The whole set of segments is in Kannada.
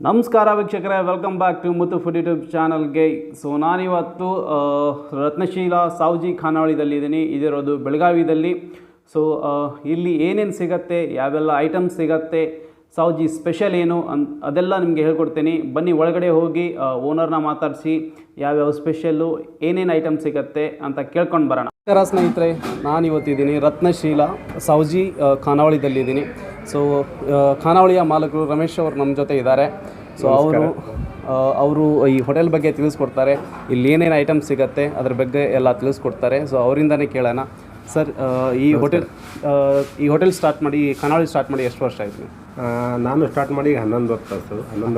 ನಮಸ್ಕಾರ ವೀಕ್ಷಕರೇ, welcome back to Muthu food YouTube ಚಾನಲ್ಗೆ. ಸೊ ನಾನಿವತ್ತು ರತ್ನಶೀಲ ಸಾವ್ಜಿ ಖಾನಾವಳಿದಲ್ಲಿದ್ದೀನಿ. ಇದಿರೋದು ಬೆಳಗಾವಿದಲ್ಲಿ. ಸೊ ಇಲ್ಲಿ ಏನೇನು ಸಿಗತ್ತೆ, ಯಾವೆಲ್ಲ ಐಟಮ್ಸ್ ಸಿಗತ್ತೆ, ಸಾವ್ಜಿ ಸ್ಪೆಷಲ್ ಏನು ಅದೆಲ್ಲ ನಿಮಗೆ ಹೇಳ್ಕೊಡ್ತೀನಿ. ಬನ್ನಿ ಒಳಗಡೆ ಹೋಗಿ ಓನರ್ನ ಮಾತಾಡಿಸಿ ಯಾವ್ಯಾವ ಸ್ಪೆಷಲ್ಲು, ಏನೇನು ಐಟಮ್ ಸಿಗತ್ತೆ ಅಂತ ಕೇಳ್ಕೊಂಡು ಬರೋಣ. ನಮಸ್ಕಾರ ಸ್ನೇಹಿತರೆ, ನಾನಿವತ್ತಿದ್ದೀನಿ ರತ್ನಶೀಲ ಸಾವ್ಜಿ ಖಾನಾವಳಿದಲ್ಲಿದ್ದೀನಿ. ಸೊ ಖಾನಾವಳಿಯ ಮಾಲಕರು ರಮೇಶ್ ಅವರು ನಮ್ಮ ಜೊತೆ ಇದ್ದಾರೆ. ಸೊ ಅವರು ಈ ಹೋಟೆಲ್ ಬಗ್ಗೆ ತಿಳಿಸ್ಕೊಡ್ತಾರೆ. ಇಲ್ಲಿ ಏನೇನು ಐಟಮ್ ಸಿಗುತ್ತೆ ಅದ್ರ ಬಗ್ಗೆ ಎಲ್ಲ ತಿಳಿಸ್ಕೊಡ್ತಾರೆ. ಸೊ ಅವರಿಂದನೇ ಕೇಳೋಣ. ಸರ್, ಈ ಹೋಟೆಲ್ ಸ್ಟಾರ್ಟ್ ಮಾಡಿ, ಖಾನಾವಳಿ ಸ್ಟಾರ್ಟ್ ಮಾಡಿ ಎಷ್ಟು ವರ್ಷ ಆಯಿತು? ನಾನು ಸ್ಟಾರ್ಟ್ ಮಾಡಿ 11 ವರ್ಷ ಆಯಿತು. 11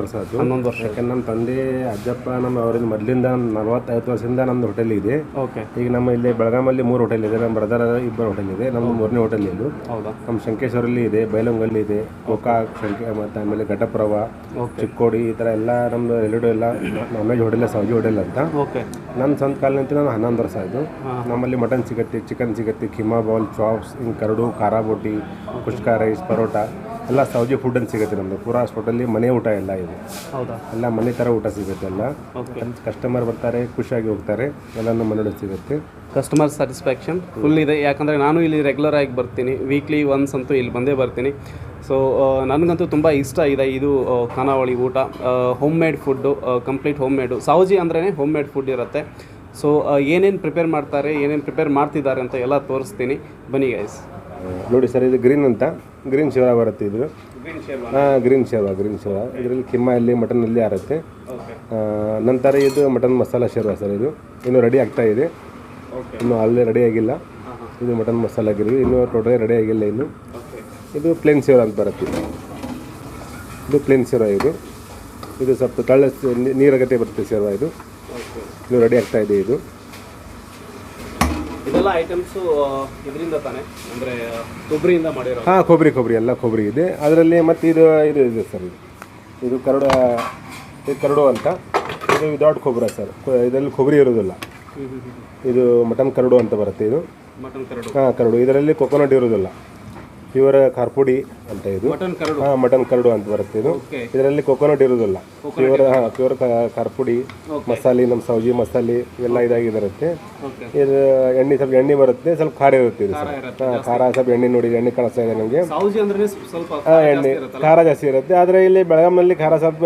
ವರ್ಷ. ಯಾಕಂದ್ರೆ ನಮ್ಮ ತಂದೆ ಅಜ್ಜಪ್ಪ ಅವರಿಂದ ಮೊದಲಿಂದ 40-50 ವರ್ಷದಿಂದ ನಮ್ಮದು ಹೋಟೆಲ್ ಇದೆ. ಓಕೆ. ಈಗ ನಮ್ಮ ಇಲ್ಲಿ ಬೆಳಗಾಮಲ್ಲಿ 3 ಹೋಟೆಲ್ ಇದೆ. ನಮ್ಮ ಬ್ರದರ್ 2 ಹೋಟೆಲ್ ಇದೆ. ನಮ್ಮದು 3ನೇ ಹೋಟೆಲ್ ಇದು. ಹೌದಾ? ನಮ್ಮ ಶಂಕೇಶ್ವರಲ್ಲಿ ಇದೆ, ಬೈಲಂಗಲ್ಲಿ ಇದೆ, ಗೋಕಾಕ್, ಮತ್ತು ಆಮೇಲೆ ಘಟಪ್ರಭ, ಚಿಕ್ಕೋಡಿ, ಈ ಥರ ಎಲ್ಲ ನಮ್ಮದು ಎಲ್ಲ non veg hotel, Savji hotel ಅಂತ. ಓಕೆ. ನನ್ನ ಸ್ವಂತ ಕಾಲಂತ ನಾನು 11 ವರ್ಷ ಆಯಿತು. ನಮ್ಮಲ್ಲಿ ಮಟನ್ ಸಿಗುತ್ತೆ, ಚಿಕನ್ ಸಿಗುತ್ತೆ, ಖೀಮಾ ಬಾಲ್, ಚಾಪ್ಸ್, ಕರಡು, ಖಾರಾ ಬೋಟಿ, ಕುಷ್ಕಾ ರೈಸ್, ಪರೋಟ ಎಲ್ಲ ಸಾವ್ಜಿ ಫುಡ್ ಅಂತ ಸಿಗುತ್ತೆ. ನಮ್ಮದು ಪೂರಾ ಹೋಟೆಲ್ಲಿ ಮನೆ ಊಟ ಎಲ್ಲ ಇದೆ. ಹೌದಾ? ಎಲ್ಲ ಮನೆ ಥರ ಊಟ ಸಿಗುತ್ತೆ. ಎಲ್ಲ ಕಸ್ಟಮರ್ ಬರ್ತಾರೆ, ಖುಷಿಯಾಗಿ ಹೋಗ್ತಾರೆ. ಎಲ್ಲನೂ ಮನೆ ಸಿಗುತ್ತೆ. ಕಸ್ಟಮರ್ ಸ್ಯಾಟಿಸ್ಫ್ಯಾಕ್ಷನ್ ಫುಲ್ ಇದೆ. ಯಾಕಂದರೆ ನಾನು ಇಲ್ಲಿ ರೆಗ್ಯುಲರ್ ಆಗಿ ಬರ್ತೀನಿ, ವೀಕ್ಲಿ ಒನ್ಸ್ ಅಂತೂ ಇಲ್ಲಿ ಬಂದೇ ಬರ್ತೀನಿ. ಸೊ ನನಗಂತೂ ತುಂಬ ಇಷ್ಟ ಇದೆ ಇದು ಖಾನಾವಳಿ ಊಟ. Home made food, complete home made. Savji ಅಂದ್ರೇ ಹೋಮ್ ಮೇಡ್ ಫುಡ್ ಇರುತ್ತೆ. ಸೊ ಏನೇನು ಪ್ರಿಪೇರ್ ಮಾಡ್ತಾರೆ, ಏನೇನು ಪ್ರಿಪೇರ್ ಮಾಡ್ತಿದ್ದಾರೆ ಅಂತ ಎಲ್ಲ ತೋರಿಸ್ತೀನಿ. ಬನ್ನಿ ಗೈಸ್. ನೋಡಿ ಸರ್, ಇದು ಗ್ರೀನ್ ಅಂತ, ಗ್ರೀನ್ ಶೇವಾ ಬರುತ್ತೆ ಇದು. ಗ್ರೀನ್ ಶೇವಾ ಇದರಲ್ಲಿ ಕಿಮ್ಮಾ ಇಲ್ಲಿ ಮಟನಲ್ಲಿ ಆರುತ್ತೆ. ನಂತರ ಇದು ಮಟನ್ ಮಸಾಲ ಶೇರ್ವಾ ಸರ್. ಇದು ಇನ್ನೂ ರೆಡಿ ಆಗ್ತಾ ಇದೆ, ಇನ್ನೂ ಅಲ್ಲೇ ರೆಡಿ ಆಗಿಲ್ಲ. ಇದು ಮಟನ್ ಮಸಾಲ ಗಿರ್ವಿ ಇನ್ನೂ ಟೋಟಲಿ ರೆಡಿ ಆಗಿಲ್ಲ ಇನ್ನು. ಇದು ಪ್ಲೇನ್ ಶೇವಾ ಅಂತ ಬರುತ್ತೆ. ಇದು ಪ್ಲೇನ್ ಶೇವಾ. ಇದು ಸ್ವಲ್ಪ ತಳ್ಳ ನೀರಗತೆ ಬರುತ್ತೆ ಶೇರ್ವಾ. ಇದು ರೆಡಿ ಆಗ್ತಾ ಇದೆ. ಇದು ಇದೆಲ್ಲ ಐಟಮ್ಸು ಇದರಿಂದ ತಾನೆ, ಅಂದರೆ ಕೊಬ್ಬರಿಯಿಂದ ಮಾಡಿರೋ? ಹಾಂ, ಕೊಬ್ಬರಿ ಎಲ್ಲ ಕೊಬ್ಬರಿ ಇದೆ ಅದರಲ್ಲಿ. ಮತ್ತು ಇದು ಇದೆ ಸರ್. ಇದು ಕರಡು ಅಂತ. ಇದು ವಿದೌಟ್ ಕೊಬ್ಬರಿ ಸರ್. ಇದರಲ್ಲಿ ಕೊಬ್ಬರಿ ಇರೋದಿಲ್ಲ. ಇದು ಮಟನ್ ಕರಡು ಅಂತ ಬರುತ್ತೆ. ಇದು ಮಟನ್ ಕರಡು. ಹಾಂ, ಕರಡು. ಇದರಲ್ಲಿ ಕೊಕೊನಟ್ ಇರೋದಿಲ್ಲ. ಪ್ಯೂರ್ ಖಾರ್ಪುಡಿ ಅಂತ. ಇದು ಮಟನ್ ಕರಡು ಅಂತ ಬರುತ್ತೆ. ಇದು ಇದರಲ್ಲಿ ಕೊಕೊನಟ್ ಇರೋದಿಲ್ಲ. ಪ್ಯೂರ್ ಖಾರ್ಪುಡಿ ಮಸಾಲೆ, ನಮ್ಮ ಸಾವ್ಜಿ ಮಸಾಲೆ ಇವೆಲ್ಲ ಇದಾಗಿರುತ್ತೆ. ಇದು ಸ್ವಲ್ಪ ಎಣ್ಣೆ ಬರುತ್ತೆ, ಸ್ವಲ್ಪ ಖಾರ ಇರುತ್ತೆ. ಇದು ಖಾರ ಸ್ವಲ್ಪ ಎಣ್ಣೆ ನೋಡಿ, ಎಣ್ಣೆ ಕಾಣಿಸ್ತಾ ಇದೆ ನಮಗೆ. ಎಣ್ಣೆ ಖಾರ ಜಾಸ್ತಿ ಇರುತ್ತೆ. ಆದರೆ ಇಲ್ಲಿ ಬೆಳಗಾಮಲ್ಲಿ ಖಾರ ಸ್ವಲ್ಪ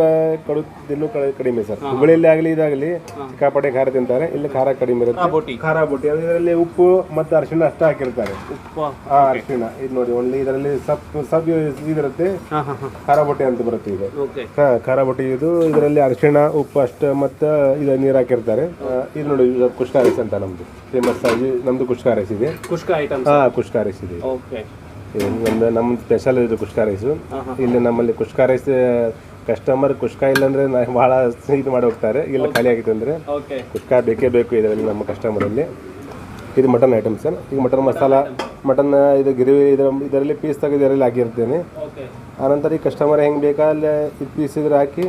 ಇನ್ನೂ ಕಡಿಮೆ ಸರ್. ಹುಬ್ಬಳ್ಳಿಯಲ್ಲಿ ಆಗಲಿ ಇದಾಗಲಿ ಸಿಕ್ಕಾಪಟ್ಟೆ ಖಾರ ತಿಂತಾರೆ. ಇಲ್ಲಿ ಖಾರ ಕಡಿಮೆ ಇರುತ್ತೆ. ಖಾರ ಬೋಟಿ ಇದರಲ್ಲಿ ಉಪ್ಪು ಮತ್ತು ಅರಿಶಿಣ ಅಷ್ಟೇ ಹಾಕಿರ್ತಾರೆ. ಅರಿಶಿಣ ಇದು ನೋಡಿ, ಇದರಲ್ಲಿ ಸಬ್ ಇದಿರುತ್ತೆ. ಖಾರ ಬೋಟಿ ಅಂತ ಬರುತ್ತೆ. ಇದು ಖಾರ ಬೋಟಿ. ಇದು ಇದರಲ್ಲಿ ಅರಿಶಿಣ, ಉಪ್ಪು ಅಷ್ಟು ಮತ್ತು ಇದು ನೀರು ಹಾಕಿರ್ತಾರೆ. ಇದು ನೋಡಿ, ಕುಷ್ಕಾ ರೈಸ್ ಅಂತ ನಮ್ದು ಫೇಮಸ್ ಆಗಿ ನಮ್ದು ಕುಷ್ಕಾ ರೈಸ್ ಇದೆ. ಕುಷ್ಕಾ ರೈಸ್ ಇದೆ. ಒಂದು ನಮ್ಮ ಸ್ಪೆಷಲ್ ಇದು ಕುಷ್ಕಾ ರೈಸು. ಇಲ್ಲಿ ನಮ್ಮಲ್ಲಿ ಕುಷ್ಕಾ ರೈಸ್ ಕಸ್ಟಮರ್ ಕುಷ್ಕಾ ಇಲ್ಲಾಂದ್ರೆ ಭಾಳ ಇದು ಮಾಡಿ ಹೋಗ್ತಾರೆ. ಇಲ್ಲ ಖಾಲಿ ಆಗಿತ್ತು ಅಂದರೆ ಕುಷ್ಕಾ ಬೇಕೇ ಬೇಕು ಇದರಲ್ಲಿ ನಮ್ಮ ಕಸ್ಟಮರಲ್ಲಿ. ಇದು ಮಟನ್ ಐಟಮ್ ಸರ್. ಈಗ ಮಟನ್ ಮಸಾಲ, ಮಟನ್ ಇದು ಗಿರ್ವಿ ಇದರಲ್ಲಿ ಪೀಸ್ ತೆಗೆದು ಇದರಲ್ಲಿ ಹಾಕಿರ್ತೇನೆ. ಆನಂತರ ಈ ಕಸ್ಟಮರ್ ಹೆಂಗೆ ಬೇಕಾ ಅಲ್ಲಿ ಇದು ಪೀಸ್ ಇದ್ರೆ ಹಾಕಿ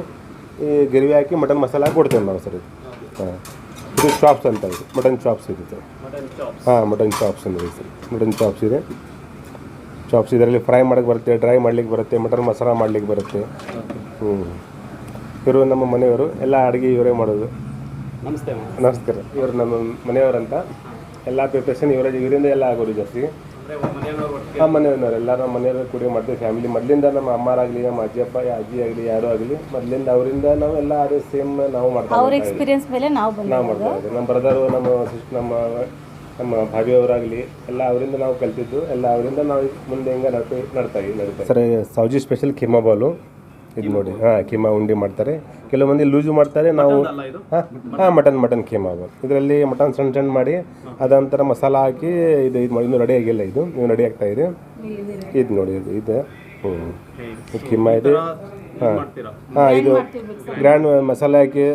ಈ ಗಿರ್ವಿ ಹಾಕಿ ಮಟನ್ ಮಸಾಲ ಹಾಕಿ ಕೊಡ್ತೇವೆ ನಾವು ಸರ್. ಇದು ಇದು ಚಾಪ್ಸ್ ಅಂತ. ಇದು ಮಟನ್ ಚಾಪ್ಸ್ ಇದೆ ಸರ್. ಮಟನ್ ಚಾಪ್ಸ್ ಅಂದರೆ ಸರ್. ಮಟನ್ ಚಾಪ್ಸ್ ಇದೆ. ಚಾಪ್ಸ್ ಇದರಲ್ಲಿ ಫ್ರೈ ಮಾಡೋಕ್ಕೆ ಬರುತ್ತೆ, ಡ್ರೈ ಮಾಡ್ಲಿಕ್ಕೆ ಬರುತ್ತೆ, ಮಟನ್ ಮಸಾಲ ಮಾಡ್ಲಿಕ್ಕೆ ಬರುತ್ತೆ. ಇವರು ನಮ್ಮ ಮನೆಯವರು, ಎಲ್ಲ ಅಡುಗೆ ಇವರೇ ಮಾಡೋದು. ನಮಸ್ಕಾರ. ಇವರು ನಮ್ಮ ಮನೆಯವರಂತ. ಎಲ್ಲ ಪ್ರಿಪ್ರೇಷನ್ ಇವರಿಂದ ಎಲ್ಲ ಆಗೋದು ಜಾಸ್ತಿ. ಮನೆಯವ್ರು ಎಲ್ಲ ನಮ್ಮ ಮನೆಯವರು ಕೂಡ ಮಾಡ್ತೀವಿ. ಫ್ಯಾಮಿಲಿ ಮೊದಲಿಂದ ನಮ್ಮ ಅಮ್ಮರಾಗಲಿ, ನಮ್ಮ ಅಜ್ಜಪ್ಪ, ಅಜ್ಜಿ ಆಗಲಿ, ಯಾರು ಆಗಲಿ ಮೊದಲಿಂದ ಅವರಿಂದ ನಾವು ಎಲ್ಲ ಅದೇ ಸೇಮ್ ನಾವು ಮಾಡ್ತಾ ಇದ್ದೀವಿ. ನಮ್ಮ ಬ್ರದರು, ನಮ್ಮ ಭಾವಿಯವರಾಗಲಿ ಎಲ್ಲ ಅವರಿಂದ ನಾವು ಕಲ್ತಿದ್ದು. ಎಲ್ಲ ಅವರಿಂದ ನಾವು ಮುಂದೆ ಹೆಂಗೆ ನಡ್ತಾ ಸರ್. ಸಾವ್ಜಿ ಸ್ಪೆಷಲ್ ಖೀಮಾ ಬಾಲು ಇದು ನೋಡಿ. ಖೀಮಾ ಉಂಡಿ ಮಾಡ್ತಾರೆ. ಕೆಲವು ಮಂದಿ ಲೂಸು ಮಾಡ್ತಾರೆ. ನಾವು ಮಟನ್ ಖೀಮಾ ಬಾಲ್. ಇದರಲ್ಲಿ ಮಟನ್ ಸಣ್ಣ ಮಾಡಿ ಅದಂತರ ಮಸಾಲ ಹಾಕಿ ಇದು ಇನ್ನೂ ರೆಡಿ ಆಗಿಲ್ಲ. ಇದು ನೀವು ರೆಡಿ ಆಗ್ತಾ ಇದೆ. ಇದು ನೋಡಿ, ಇದು ಖೀಮಾ ಇದೆ. ಇದು ಗ್ರ್ಯಾಂಡ್ ಮಸಾಲೆ ಹಾಕಿ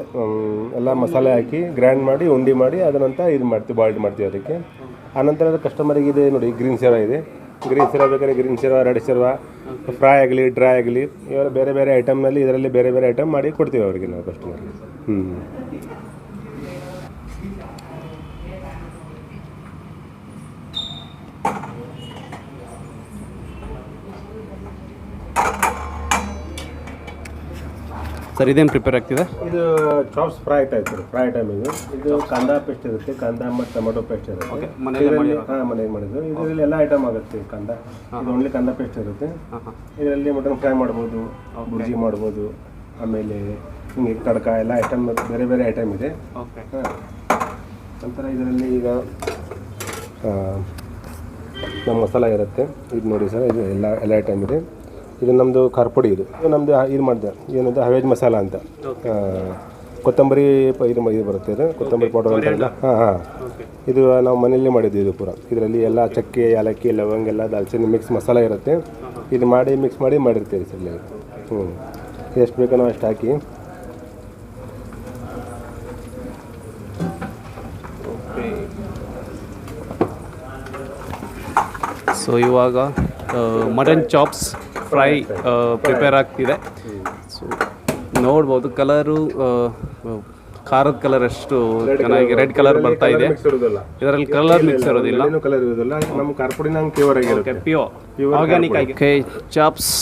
ಎಲ್ಲ ಮಸಾಲೆ ಹಾಕಿ ಗ್ರ್ಯಾಂಡ್ ಮಾಡಿ ಉಂಡಿ ಮಾಡಿ ಅದನ್ನಂತ ಇದು ಮಾಡ್ತೀವಿ, ಬಾಯ್ಲ್ಡ್ ಮಾಡ್ತೀವಿ ಅದಕ್ಕೆ. ಆನಂತರ ಕಸ್ಟಮರಿಗೆ ಇದೆ ನೋಡಿ, ಗ್ರೀನ್ ಶೇವಾ ಇದೆ. ಗ್ರೀನ್ ಶೇವಾ ಬೇಕಾದ್ರೆ green Sheva, red Sheva, fry ಆಗಲಿ ಡ್ರೈ ಆಗಲಿ ಇವೆಲ್ಲ ಬೇರೆ ಬೇರೆ ಐಟಮ್ನಲ್ಲಿ ಇದರಲ್ಲಿ ಬೇರೆ ಬೇರೆ ಐಟಮ್ ಮಾಡಿ ಕೊಡ್ತೀವಿ ಅವರಿಗೆ ನಾವು ಕಸ್ಟಮರ್ಗೆ. ಸರ್ ಇದೇನು ಪ್ರಿಪೇರ್ ಆಗ್ತಿದೆ? ಇದು chops fry type sir, fry time ಇದು ಕಾಂದಾ ಪೇಸ್ಟ್ ಇರುತ್ತೆ, ಕಾಂದಾ ಮತ್ತು ಟೊಮೆಟೊ ಪೇಸ್ಟ್ ಇರುತ್ತೆ. ಮನೆಗೆ ಮಾಡಿದ್ದು. ಇದರಲ್ಲಿ ಎಲ್ಲ ಐಟಮ್ ಆಗುತ್ತೆ. ಕಾಂದಾ ಇದು ಓನ್ಲಿ ಕಾಂದಾ ಪೇಸ್ಟ್ ಇರುತ್ತೆ. ಇದರಲ್ಲಿ ಮಟನ್ ಫ್ರೈ ಮಾಡ್ಬೋದು, ಬುರ್ಜಿ ಮಾಡ್ಬೋದು, ಆಮೇಲೆ ಹಿಂಗೆ ತಡ್ಕ ಎಲ್ಲ ಐಟಮ್ ಬೇರೆ ಬೇರೆ ಐಟಮ್ ಇದೆ. ನಂತರ ಇದರಲ್ಲಿ ಈಗ ನಮ್ಮ ಮಸಾಲ ಇರುತ್ತೆ. ಇದು ನೋಡಿ ಸರ್, ಇದು ಎಲ್ಲ ಐಟಮ್ ಇದೆ. ಇದು ನಮ್ಮದು ಖಾರಪುಡಿ. ಇದು ನಮ್ಮದು ಇದು ಮಾಡಿದೆ ಏನಂತ ಹವೇಜ್ ಮಸಾಲ ಅಂತ, ಕೊತ್ತಂಬರಿ ಇದು ಬರುತ್ತೆ. ಇದು ಕೊತ್ತಂಬರಿ ಪೌಡರ್ ಅಂತಾರಲ್ಲ, ಇದು ನಾವು ಮನೆಯಲ್ಲೇ ಮಾಡಿದ್ವಿ. ಇದು ಪೂರ ಇದರಲ್ಲಿ ಎಲ್ಲ ಚಕ್ಕೆ, ಏಲಕ್ಕಿ, ಲವಂಗ ಎಲ್ಲ ದಾಲ್ಚಿನ್ನಿ ಮಿಕ್ಸ್ ಮಸಾಲ ಇರುತ್ತೆ. ಇದು ಮಾಡಿ ಮಿಕ್ಸ್ ಮಾಡಿ ಮಾಡಿರ್ತೀವಿ ಸರ್. ಎಷ್ಟು ಬೇಕೋ ನಾವು ಅಷ್ಟು ಹಾಕಿ ಸೊ ಇವಾಗ ಮಟನ್ ಚಾಪ್ಸ್ ಫ್ರೈ ಪ್ರಿಪೇರ್ ಆಗ್ತಿದೆ. ಸೊ ನೋಡ್ಬೋದು ಕಲರು, ಖಾರದ ಕಲರ್ ಎಷ್ಟು ಚೆನ್ನಾಗಿ ರೆಡ್ ಕಲರ್ ಬರ್ತಾ ಇದೆ. ಇದರಲ್ಲಿ ಕಲರ್ ಮಿಕ್ಸ್ ಇರೋದಿಲ್ಲ. ನಮ್ಮ ಖಾರಪುಡಿ ನಂಗೆ ಪ್ಯೂರ್ ಆಗಿರುತ್ತೆ, ಪ್ಯೂರ್ ಆರ್ಗ್ಯಾನಿಕ್ ಆಗಿ. ಚಾಪ್ಸ್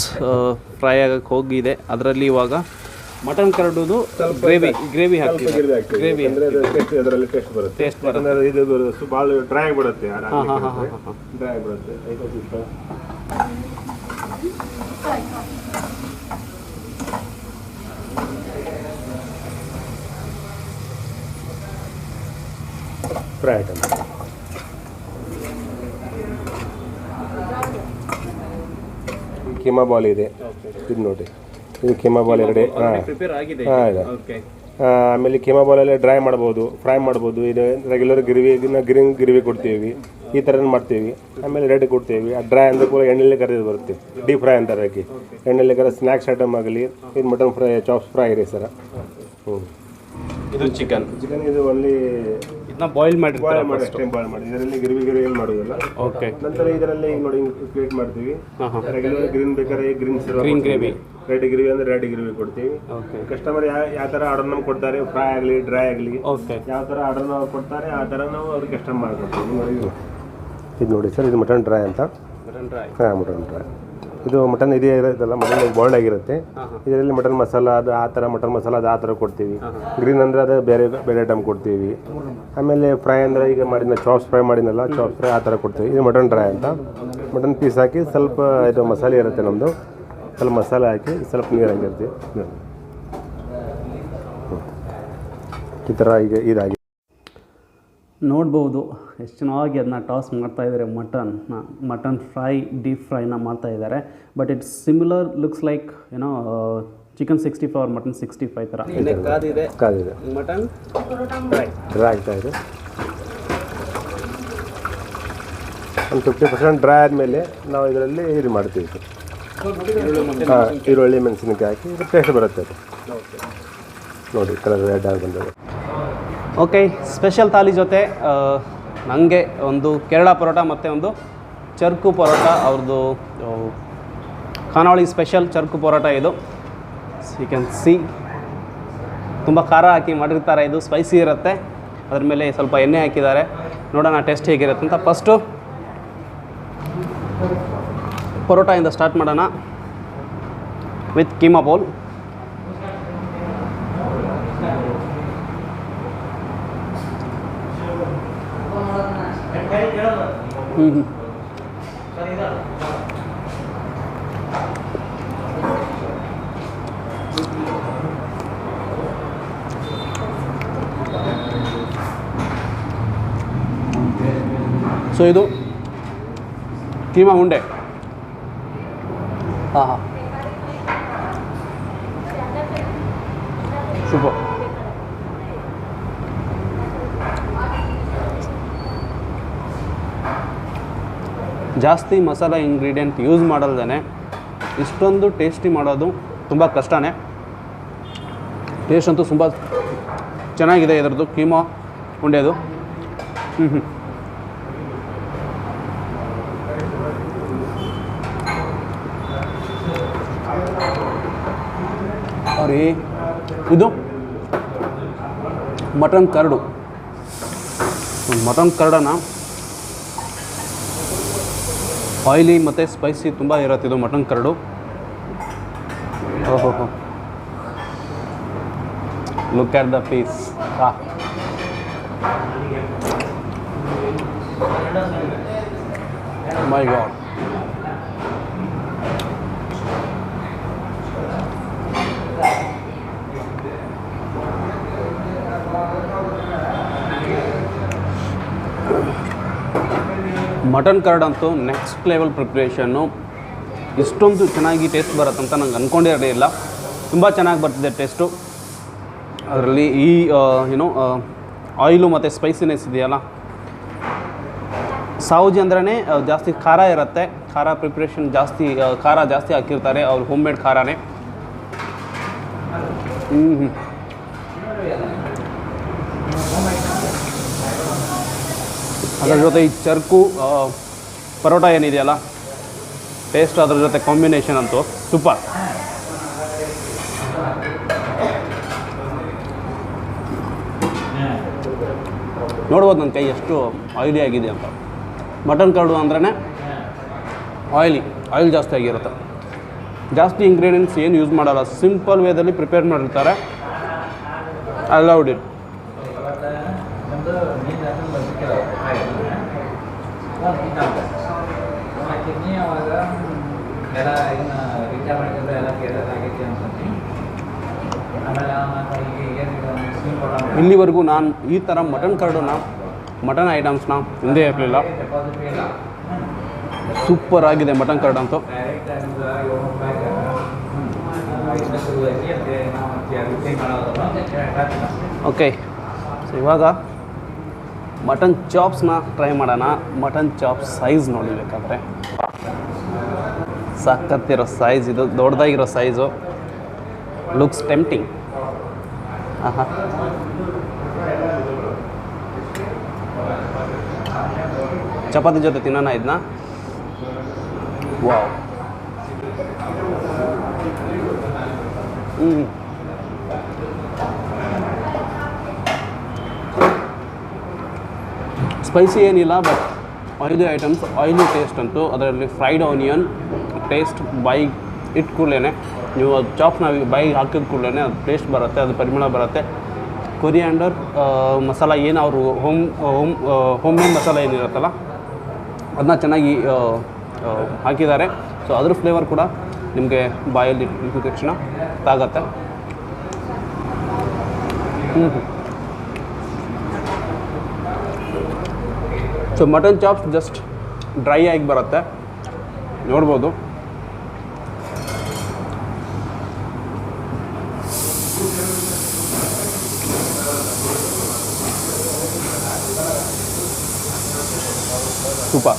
ಫ್ರೈ ಆಗಕ್ಕೆ ಹೋಗಿದೆ. ಅದರಲ್ಲಿ ಇವಾಗ ಮಟನ್ ಕರಡುದು ಗ್ರೇವಿ ಹಾಕ್ತೀವಿ. ಗ್ರೇವಿ ಅದರಲ್ಲಿ ಟೇಸ್ಟ್ ಬರುತ್ತೆ. ಇದು ಭಾಳ ಡ್ರೈ ಆಗಿಬಿಡುತ್ತೆ. ಡ್ರೈ ಆಗಿಬಿಡುತ್ತೆ. ಫ್ರೈ ಐಟಮ್ ಕೀಮಾ ಬಾಲ್ ಇದೆ. ಇದು ನೋಡಿ, ಇದು ಕೀಮಾ ಬಾಲ್ ಎರಡೇ. ಆಮೇಲೆ ಕೀಮಾ ಬಾಲಲ್ಲಿ ಡ್ರೈ ಮಾಡ್ಬೋದು, ಫ್ರೈ ಮಾಡ್ಬೋದು. ಇದು ರೆಗ್ಯುಲರ್ ಗಿರಿವಿ ಕೊಡ್ತೀವಿ, ಈ ಥರ ಮಾಡ್ತೀವಿ. ಆಮೇಲೆ ರೆಡಿ ಕೊಡ್ತೀವಿ. ಡ್ರೈ ಅಂದರೆ ಪೂರ ಎಣ್ಣೆಲ್ಲೇ ಕರೆದು ಬರುತ್ತೆ, ಡೀಪ್ ಫ್ರೈ ಅಂತಾರೆ. ಹಾಕಿ ಎಣ್ಣೆಲ್ಲೇ ಕರೆ ಸ್ನ್ಯಾಕ್ಸ್ ಐಟಮ್ ಆಗಲಿ. ಇದು ಮಟನ್ ಫ್ರೈ, ಚಾಪ್ಸ್ ಫ್ರೈ ಇದೆ ಸರ್. ಇದು ಚಿಕನ್ ಇದು ಓನ್ಲಿ ಬಾಯ್ಲ್ ಮಾಡಿ ಇದರಲ್ಲಿ ಗಿರಿವಿ ಏನು ಮಾಡೋದಿಲ್ಲ. ಓಕೆ. ನಂತರ ಇದರಲ್ಲಿ ನೋಡಿ ಕ್ರಿಯೇಟ್ ಮಾಡ್ತೀವಿ. ರೆಗ್ಯುಲರ್ ಗ್ರೀನ್ ಬೇಕಾದ್ರೆ ಗ್ರೀನ್ ಗ್ರೇವಿ, ರೆಡ್ ಗ್ರೇವಿ ಅಂದರೆ ರೆಡ್ ಗ್ರೇವಿ ಕೊಡ್ತೀವಿ. ಕಸ್ಟಮರ್ ಯಾವ ಥರ ಆರ್ಡರ್ ನಮ್ಗೆ ಕೊಡ್ತಾರೆ, ಫ್ರೈ ಆಗಲಿ ಡ್ರೈ ಆಗಲಿ, ಯಾವ ಥರ ಆರ್ಡರ್ ನಾವು ಕೊಡ್ತಾರೆ ಆ ಥರ ನಾವು ಅವ್ರಿಗೆ ಕಸ್ಟಮರ್ ಮಾಡ್ಕೊಡ್ತೀವಿ. ಇದು ನೋಡಿ ಸರ್, ಇದು ಮಟನ್ ಡ್ರೈ ಅಂತ. Mutton dry. ಇದು ಮಟನ್ ಇದೇ ಇರೋದಲ್ಲ, ಮಟನ್ ಬಾಯ್ಲ್ಡ್ ಆಗಿರುತ್ತೆ. ಇದರಲ್ಲಿ ಮಟನ್ ಮಸಾಲ ಅದು ಆ ಥರ, ಮಟನ್ ಮಸಾಲ ಅದು ಆ ಥರ ಕೊಡ್ತೀವಿ. ಗ್ರೀನ್ ಅಂದರೆ ಅದು ಬೇರೆ ಬೇರೆ ಐಟಮ್ ಕೊಡ್ತೀವಿ. ಆಮೇಲೆ ಫ್ರೈ ಅಂದರೆ ಈಗ ಮಾಡಿದ ಚಾಪ್ಸ್ ಫ್ರೈ ಮಾಡಿದ್ನಲ್ಲ, ಚಾಪ್ಸ್ ಫ್ರೈ ಆ ಥರ ಕೊಡ್ತೀವಿ. ಇದು ಮಟನ್ ಡ್ರೈ ಅಂತ. ಮಟನ್ ಪೀಸ್ ಹಾಕಿ ಸ್ವಲ್ಪ ಇದು ಮಸಾಲೆ ಇರುತ್ತೆ ನಮ್ಮದು, ಸ್ವಲ್ಪ ಮಸಾಲೆ ಹಾಕಿ ಸ್ವಲ್ಪ ನೀರು ಹಾಕಿರ್ತೀವಿ. ಈ ಥರ ಈಗ ಇದಾಗಿ ನೋಡ್ಬೋದು ಎಷ್ಟು ಚೆನ್ನಾಗಿ ಅದನ್ನ ಟಾಸ್ ಮಾಡ್ತಾಯಿದ್ದಾರೆ. ಮಟನ್ ಫ್ರೈ, ಡೀಪ್ ಫ್ರೈನ ಮಾಡ್ತಾಯಿದ್ದಾರೆ. But it's similar, looks like ಏನೋ ಚಿಕನ್ 65 ಆರ್ ಮಟನ್ 65 ಥರ. ಕಾದಿದೆ ಮಟನ್ ಡ್ರೈ ಆಗ್ತಾ ಇದೆ. ಒಂದು 50% ಡ್ರೈ ಆದಮೇಲೆ ನಾವು ಇದರಲ್ಲಿ ಇದು ಮಾಡ್ತೀವಿ. ಈರುಳ್ಳಿ ಮೆಣಸಿನಕಾಯಿ ಹಾಕಿ ಇದು ಟೇಸ್ಟ್ ಬರುತ್ತೆ. ಅದು ನೋಡಿ ಕಲರ್ ರೆಡ್ ಆಗಿ ಬಂದದ್ದು. ಓಕೆ, ಸ್ಪೆಷಲ್ ಥಾಲಿ ಜೊತೆ ನನಗೆ ಒಂದು ಕೇರಳ ಪರೋಟ ಮತ್ತು ಒಂದು ಚರ್ಕು ಪರೋಟ. ಅವ್ರದ್ದು ಖಾನಾವಳಿ ಸ್ಪೆಷಲ್ ಚರ್ಕು ಪರೋಟ ಇದು. ಯು ಕ್ಯಾನ್ ಸಿ ತುಂಬ ಖಾರ ಹಾಕಿ ಮಾಡಿರ್ತಾರೆ. ಇದು ಸ್ಪೈಸಿ ಇರುತ್ತೆ. ಅದ್ರ ಮೇಲೆ ಸ್ವಲ್ಪ ಎಣ್ಣೆ ಹಾಕಿದ್ದಾರೆ. ನೋಡೋಣ ಟೇಸ್ಟ್ ಹೇಗಿರುತ್ತೆ ಅಂತ. ಫಸ್ಟು ಪರೋಟಾಯಿಂದ ಸ್ಟಾರ್ಟ್ ಮಾಡೋಣ ವಿತ್ ಕೀಮಾ ಬೌಲ್. ಸೊ ಇದು ಕೀಮಾ ಉಂಡೆ. ಹಾಂ ಸೂಪರ್. ಜಾಸ್ತಿ ಮಸಾಲ ಇಂಗ್ರೀಡಿಯೆಂಟ್ ಯೂಸ್ ಮಾಡಲ್ದೇ ಇಷ್ಟೊಂದು ಟೇಸ್ಟಿ ಮಾಡೋದು ತುಂಬ ಕಷ್ಟನೇ. ಟೇಸ್ಟ್ ಅಂತೂ ತುಂಬ ಚೆನ್ನಾಗಿದೆ ಇದರದ್ದು ಕೀಮಾ ಉಂಡೆದು. ಅರೆ ಇದು ಮಟನ್ ಕರಡು. ಮಟನ್ ಕರಡನ್ನು ಆಯಿಲಿ ಮತ್ತು ಸ್ಪೈಸಿ ತುಂಬ ಇರುತ್ತೆ ಇದು ಮಟನ್ ಕರಡು. ಓಹೋ look at the piece. My god. Mutton curd ಅಂತೂ ನೆಕ್ಸ್ಟ್ ಲೆವೆಲ್ ಪ್ರಿಪ್ರೇಷನ್ನು. ಇಷ್ಟೊಂದು ಚೆನ್ನಾಗಿ ಟೇಸ್ಟ್ ಬರುತ್ತಂತ ನಂಗೆ ಅಂದ್ಕೊಂಡಿರಲೇ ಇಲ್ಲ. ತುಂಬ ಚೆನ್ನಾಗಿ ಬರ್ತಿದೆ ಟೇಸ್ಟು. ಅದರಲ್ಲಿ ಈ ಆಯಿಲು ಮತ್ತು ಸ್ಪೈಸಿನೆಸ್ ಇದೆಯಲ್ಲ. ಸಾವುಜಿ ಅಂದ್ರೇ ಜಾಸ್ತಿ ಖಾರ ಇರುತ್ತೆ. ಖಾರ ಪ್ರಿಪ್ರೇಷನ್ ಜಾಸ್ತಿ, ಖಾರ ಜಾಸ್ತಿ ಹಾಕಿರ್ತಾರೆ. ಅವ್ರು ಹೋಮ್ ಮೇಡ್ ಖಾರನೇ. ಅದರ ಜೊತೆ ಈ ಚರ್ಕು ಪರೋಟ ಏನಿದೆಯಲ್ಲ, ಟೇಸ್ಟ್ ಅದ್ರ ಜೊತೆ ಕಾಂಬಿನೇಷನ್ ಅಂತೂ ಸೂಪರ್. ನೋಡ್ಬೋದು ನನ್ನ ಕೈ ಎಷ್ಟು ಆಯಿಲಿ ಆಗಿದೆ ಅಂತ. ಮಟನ್ ಕರ್ಡು ಅಂದ್ರೇ ಆಯಿಲ್ ಜಾಸ್ತಿ ಆಗಿರುತ್ತೆ. ಜಾಸ್ತಿ ಇಂಗ್ರೀಡಿಯೆಂಟ್ಸ್ ಏನು ಯೂಸ್ ಮಾಡಲ್ಲ, ಸಿಂಪಲ್ ವೇದಲ್ಲಿ ಪ್ರಿಪೇರ್ ಮಾಡಿರ್ತಾರೆ. I loved it. ಇಲ್ಲಿವರೆಗೂ ನಾನು ಈ ಥರ ಮಟನ್ ಕರ್ಡನ್ನ, ಮಟನ್ ಐಟಮ್ಸ್ನ ಹಿಂದೆ ಇರಲಿಲ್ಲ. ಸೂಪರ್ ಆಗಿದೆ ಮಟನ್ ಕರ್ಡ್ ಅಂತೂ. ಓಕೆ, ಸೊ ಇವಾಗ ಮಟನ್ ಚಾಪ್ಸ್ನ ಟ್ರೈ ಮಾಡೋಣ. ಮಟನ್ ಚಾಪ್ ಸೈಜ್ ನೋಡಿಬೇಕಾದ್ರೆ ಸಖತ್ತಿರೋ ಸೈಜ್ ಇದು, ದೊಡ್ಡದಾಗಿರೋ ಸೈಜು. Looks tempting. ಚಪಾತಿ ಜೊತೆ ತಿನ್ನೋಣ ಇದನ್ನ. ವಾವ್. ಸ್ಪೈಸಿ ಏನಿಲ್ಲ, but oily items, oily taste ಅಂತೂ. ಅದರಲ್ಲಿ ಫ್ರೈಡ್ ಆನಿಯನ್ ಟೇಸ್ಟ್ ಬಾಯಿಗೆ ಇಟ್ಟು ಕೂಡಲೇ, ನೀವು ಅದು ಚಾಪ್ನ ಬಾಯಿಗೆ ಹಾಕಿದ ಕೂಡಲೇ ಅದು ಟೇಸ್ಟ್ ಬರುತ್ತೆ, ಅದು ಪರಿಮಳ ಬರುತ್ತೆ. ಕೊರಿಯಾಂಡರ್ ಮಸಾಲ ಏನು ಅವರು ಹೋಮ್ ಮೇಡ್ ಮಸಾಲ ಏನಿರುತ್ತಲ್ಲ ಅದನ್ನ ಚೆನ್ನಾಗಿ ಹಾಕಿದ್ದಾರೆ. ಸೊ ಅದ್ರ ಫ್ಲೇವರ್ ಕೂಡ ನಿಮಗೆ ಬಾಯಲ್ಲಿ ಇಟ್ಟಿದ ತಕ್ಷಣ ತಾಗತ್ತೆ. So mutton chops just dry ಆಗಿ ಬರುತ್ತೆ, ನೋಡ್ಬೋದು. Super.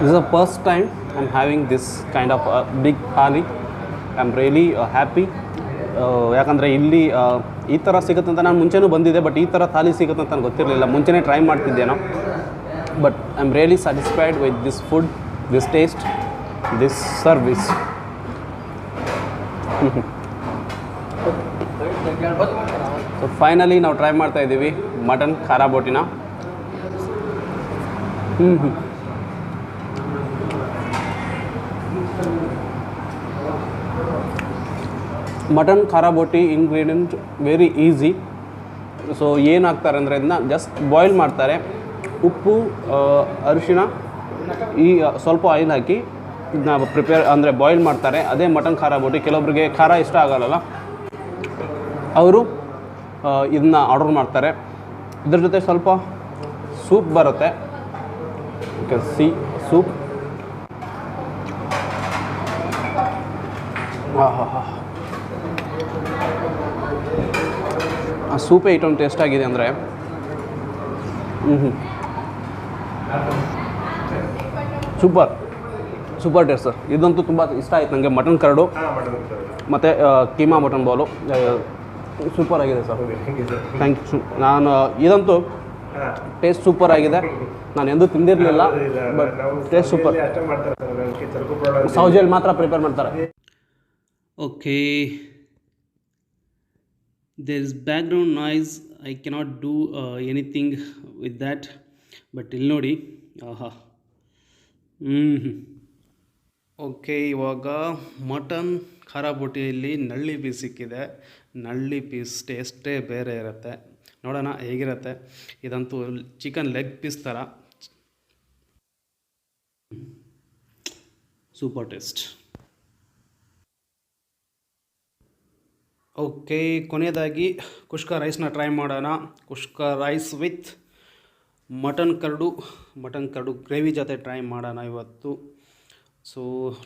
This is the first time I'm having this kind of big thali. I'm really happy. ಯಾಕಂದರೆ ಇಲ್ಲಿ ಈ ಥರ ಸಿಗುತ್ತೆ ಅಂತ ನಾನು ಮುಂಚೆನೂ ಬಂದಿದ್ದೆ, ಬಟ್ ಈ ಥರ ಥಾಲಿ ಸಿಗುತ್ತೆ ಅಂತ ನನಗೆ ಗೊತ್ತಿರಲಿಲ್ಲ. ಮುಂಚೆನೇ ಟ್ರೈ ಮಾಡ್ತಿದ್ದೇನೋ, but I am really satisfied with this food, this taste, this service. So finally ನಾವು ಟ್ರೈ ಮಾಡ್ತಾ ಇದ್ದೀವಿ ಮಟನ್ ಖಾರ ಬೋಟಿನ. ಮಟನ್ ಖಾರ ಬೋಟಿ ಇಂಗ್ರೀಡಿಯೆಂಟ್ ವೆರಿ ಈಸಿ. ಸೊ ಏನು ಹಾಕ್ತಾರೆ ಅಂದರೆ ಇದನ್ನ ಜಸ್ಟ್ ಬಾಯ್ಲ್ ಮಾಡ್ತಾರೆ. ಉಪ್ಪು, ಅರಿಶಿಣ, ಈ ಸ್ವಲ್ಪ ಆಯಿಲ್ ಹಾಕಿ ಇದನ್ನ ಪ್ರಿಪೇರ್ ಅಂದರೆ ಬಾಯ್ಲ್ ಮಾಡ್ತಾರೆ. ಅದೇ ಮಟನ್ ಖಾರ ಬೋಟಿ. ಕೆಲವೊಬ್ಬರಿಗೆ ಖಾರ ಇಷ್ಟ ಆಗಲ್ಲ, ಅವರು ಇದನ್ನ ಆರ್ಡರ್ ಮಾಡ್ತಾರೆ. ಇದ್ರ ಜೊತೆ ಸ್ವಲ್ಪ ಸೂಪ್ ಬರುತ್ತೆ. ಸೂಪ್ ಆ ಸೂಪೇ ಐಟಮ್ ಟೇಸ್ಟ್ ಆಗಿದೆ ಅಂದರೆ ಸೂಪರ್ ಟೇಸ್ಟ್ ಸರ್. ಇದಂತೂ ತುಂಬ ಇಷ್ಟ ಆಯ್ತು ನನಗೆ. ಮಟನ್ ಕರ್ಡು ಮತ್ತು ಕೀಮಾ ಮಟನ್ ಬಾಲು ಸೂಪರ್ ಆಗಿದೆ ಸರ್. Thank you. ನಾನು ಇದಂತೂ ಟೇಸ್ಟ್ ಸೂಪರ್ ಆಗಿದೆ. ನಾನು ಎಂದೂ ತಿಂದಿರಲಿಲ್ಲ, ಬಟ್ ಟೇಸ್ಟ್ ಸೂಪರ್. ಸೌಜಿಯಲ್ಲಿ ಮಾತ್ರ ಪ್ರಿಪೇರ್ ಮಾಡ್ತಾರೆ. Okay, there is background noise. I cannot do anything with that. But ಇಲ್ಲಿ ನೋಡಿ, ಓಕೆ, ಇವಾಗ ಮಟನ್ ಖಾರ ಬೋಟಿಯಲ್ಲಿ ನಳ್ಳಿ ಪೀಸ್ ಸಿಕ್ಕಿದೆ. ನಳ್ಳಿ ಪೀಸ್ ಟೇಸ್ಟೇ ಬೇರೆ ಇರುತ್ತೆ. ನೋಡೋಣ ಹೇಗಿರುತ್ತೆ. ಇದಂತೂ ಚಿಕನ್ ಲೆಗ್ ಪೀಸ್ ಥರ ಸೂಪರ್ ಟೇಸ್ಟ್. ಓಕೆ, ಕೊನೆಯದಾಗಿ ಕುಷ್ಕ ರೈಸ್ನ ಟ್ರೈ ಮಾಡೋಣ. Kushka rice with mutton curd gravy ಜೊತೆ ಟ್ರೈ ಮಾಡೋಣ ಇವತ್ತು. ಸೊ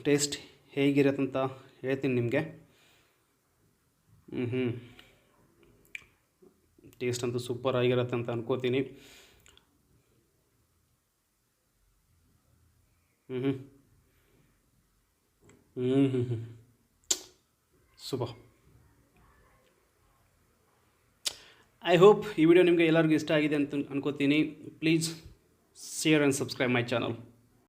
ಟೇಸ್ಟ್ ಹೇಗಿರುತ್ತೆ ಅಂತ ಹೇಳ್ತೀನಿ ನಿಮಗೆ. ಟೇಸ್ಟ್ ಅಂತೂ ಸೂಪರ್ ಆಗಿರುತ್ತೆ ಅಂತ ಅನ್ಕೋತೀನಿ. ಸೂಪರ್. ಐ ಹೋಪ್ ಈ ವಿಡಿಯೋ ನಿಮಗೆ ಎಲ್ಲರಿಗೂ ಇಷ್ಟ ಆಗಿದೆ ಅಂತ ಅನ್ಕೋತೀನಿ. Please share and subscribe my channel.